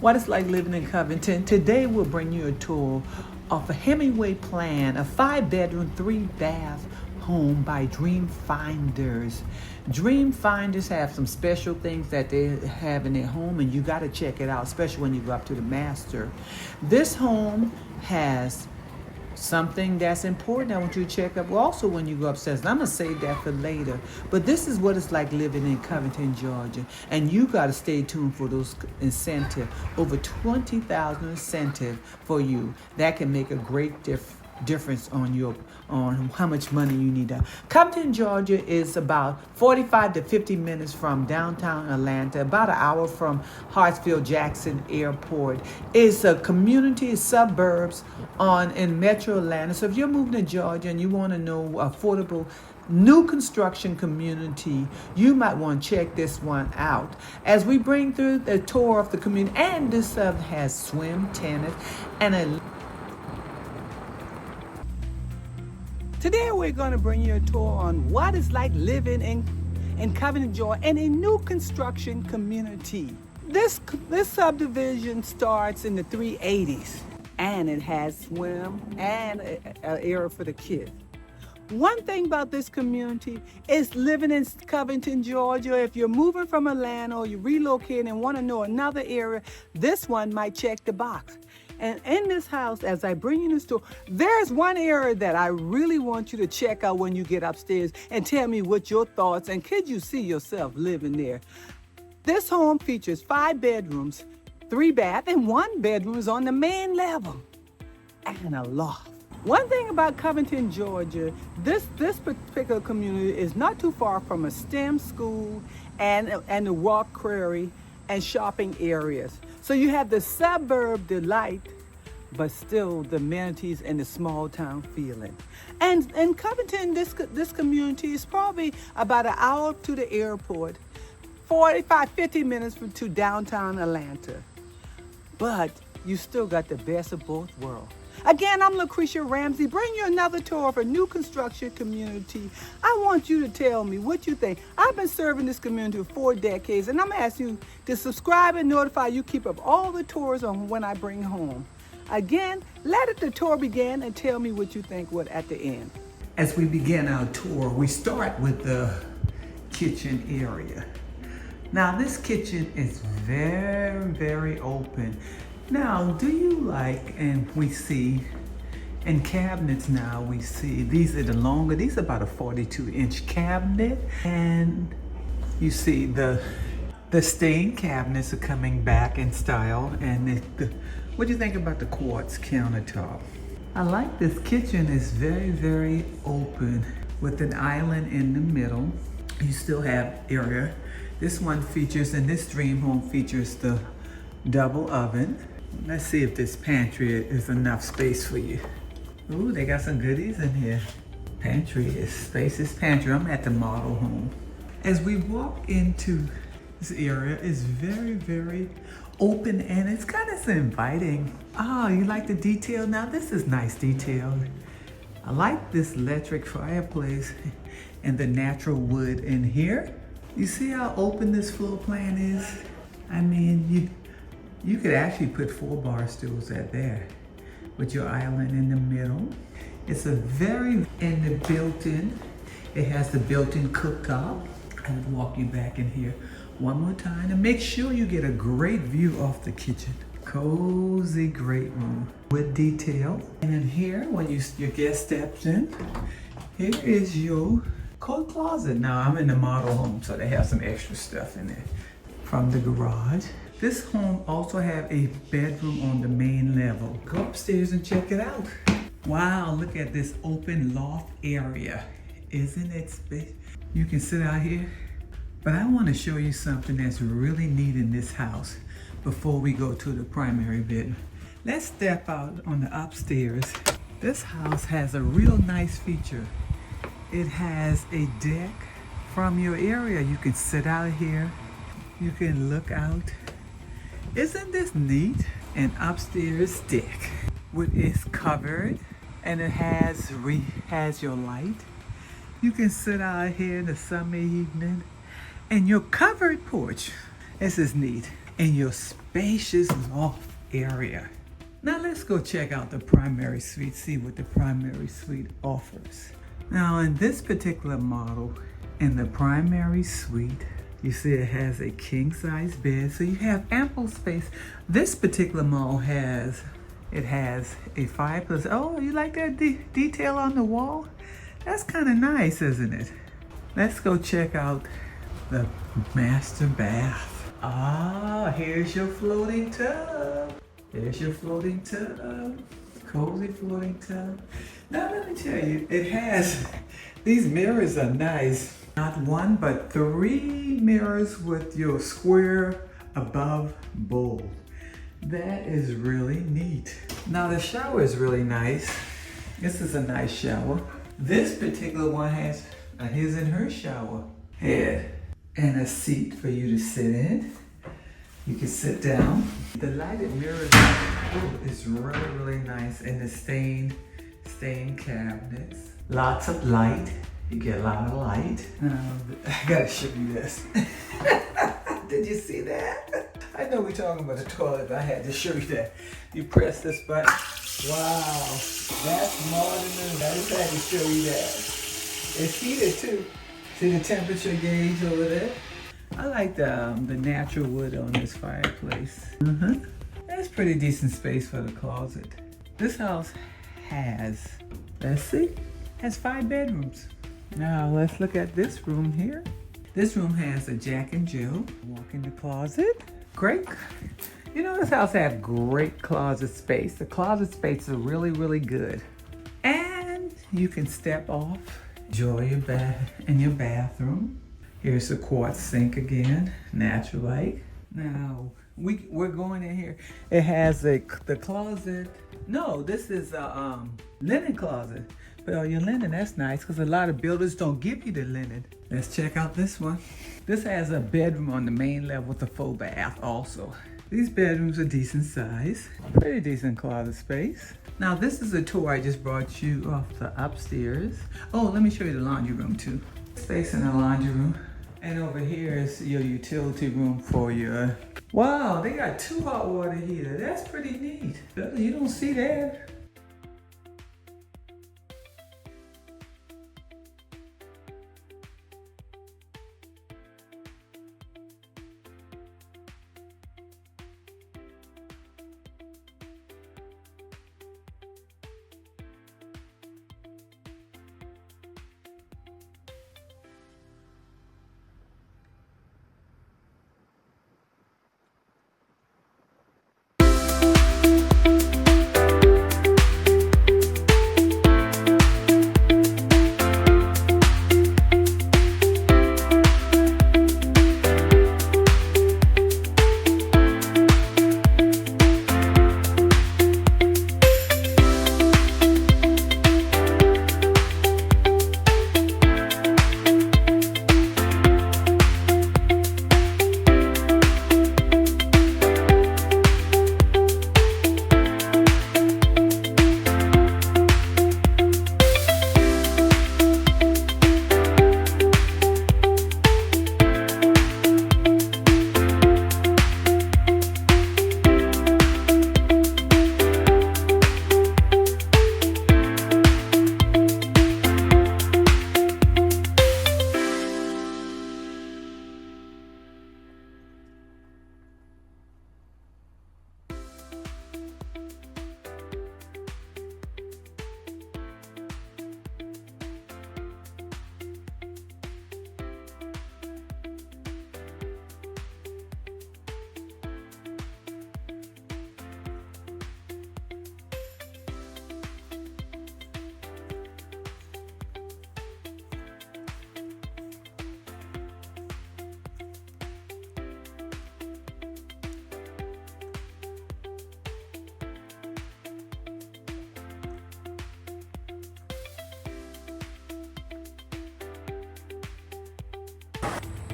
What it's like living in Covington. Today we'll bring you a tour of a Hemingway plan, a 5-bedroom, 3-bath home by Dream Finders. Dream Finders have some special things that they have in their home, and you got to check it out, especially when you go up to the master. This home has something that's important I want you to check up also when you go upstairs. And I'm going to save that for later. But this is what it's like living in Covington, Georgia. And you got to stay tuned for those incentive. Over $20,000 incentive for you. That can make a great difference on how much money you need. Covington, Georgia is about 45 to 50 minutes from downtown Atlanta, about an hour from Hartsfield-Jackson Airport. It's a community, suburbs in Metro Atlanta. So if you're moving to Georgia and you want to know affordable new construction community, you might want to check this one out. As we bring through the tour of the community, and this has swim, tennis, and a Today we're going to bring you a tour on what it's like living in Covington, Georgia, in a new construction community. This subdivision starts in the 380s, and it has swim and an area for the kids. One thing about this community is living in Covington, Georgia. If you're moving from Atlanta or you're relocating and want to know another area, this one might check the box. And in this house, as I bring you this tour, there's one area that I really want you to check out when you get upstairs and tell me what your thoughts, and could you see yourself living there? This home features 5 bedrooms, 3 bath, and 1 bedroom is on the main level, and a loft. One thing about Covington, Georgia, this particular community is not too far from a STEM school and the Walk Quarry and shopping areas. So you have the suburb delight, but still the amenities and the small town feeling. And in Covington, this community is probably about an hour to the airport, 50 minutes to downtown Atlanta. But you still got the best of both worlds. Again, I'm Lucretia Ramsey, bring you another tour of a new construction community. I want you to tell me what you think. I've been serving this community for 4 decades, and I'm asking you to subscribe and notify you keep up all the tours on when I bring home. Again, let the tour begin and tell me what you think at the end. As we begin our tour, we start with the kitchen area. Now, this kitchen is very, very open. Now, do you like, and we see in cabinets now, we see these are the longer, these are about a 42-inch cabinet, and you see the stained cabinets are coming back in style. And what do you think about the quartz countertop? I like this kitchen. Is very, very open with an island in the middle. You still have area. This one features, and this dream home features the double oven. Let's see if this pantry is enough space for you. Ooh, they got some goodies in here. Pantry is spacious pantry. I'm at the model home. As we walk into this area, it's very, very open, and it's kind of inviting. Oh, you like the detail? Now this is nice detail. I like this electric fireplace and the natural wood in here. You see how open this floor plan is? I mean, you could actually put 4 bar stools at there with your island in the middle. It's a very, and the built-in, it has the built-in cooktop. I would walk you back in here one more time and make sure you get a great view of the kitchen. Cozy, great room with detail. And in here, when your guest steps in, here is your coat closet. Now, I'm in the model home, so they have some extra stuff in there from the garage. This home also have a bedroom on the main level. Go upstairs and check it out. Wow, look at this open loft area. Isn't it space? You can sit out here. But I want to show you something that's really neat in this house before we go to the primary bedroom. Let's step out on the upstairs. This house has a real nice feature. It has a deck from your area. You can sit out here. You can look out. Isn't this neat? An upstairs deck, which is covered, and it has your light. You can sit out here in the summer evening, and your covered porch. This is neat. in your spacious loft area. Now let's go check out the primary suite, see what the primary suite offers. Now in this particular model, in the primary suite, you see it has a king size bed, so you have ample space. This particular model has a fireplace. Oh, you like that detail on the wall? That's kind of nice, isn't it? Let's go check out the master bath. Ah, here's your floating tub. There's your floating tub. Cozy floating tub. Now let me tell you, it has, these mirrors are nice. Not one, but 3 mirrors with your square above bowl. That is really neat. Now the shower is really nice. This is a nice shower. This particular one has a his and her shower head and a seat for you to sit in. You can sit down. The lighted mirrors is really, really nice, and the stained cabinets. Lots of light. You get a lot of light. I gotta show you this. Did you see that? I know we're talking about the toilet, but I had to show you that. You press this button. Wow, that's modern. I just had to show you that. It's heated too. See the temperature gauge over there? I like the natural wood on this fireplace. That's pretty decent space for the closet. This house has, let's see, has 5 bedrooms. Now let's look at this room here. This room has a Jack and Jill. Walk in the closet. Great. You know, this house has great closet space. The closet space is really, really good. And you can step off, enjoy your bath in your bathroom. Here's the quartz sink again, natural light. Now we're going in here. It has the closet. No, this is a linen closet. Well, your linen, that's nice, because a lot of builders don't give you the linen. Let's check out this one. This has a bedroom on the main level with a full bath also. These bedrooms are decent size. Pretty decent closet space. Now this is a tour I just brought you off the upstairs. Oh, let me show you the laundry room too. Space in the laundry room. And over here is your utility room for your... Wow, they got 2 hot water heaters. That's pretty neat. You don't see that.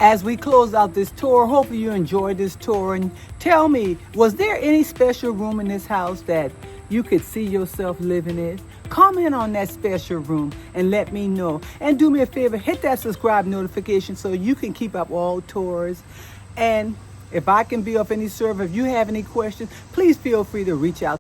As we close out this tour, hopefully you enjoyed this tour, and tell me, was there any special room in this house that you could see yourself living in? Comment on that special room and let me know. And do me a favor, hit that subscribe notification so you can keep up all tours. And If I can be of any service, if you have any questions, please feel free to reach out.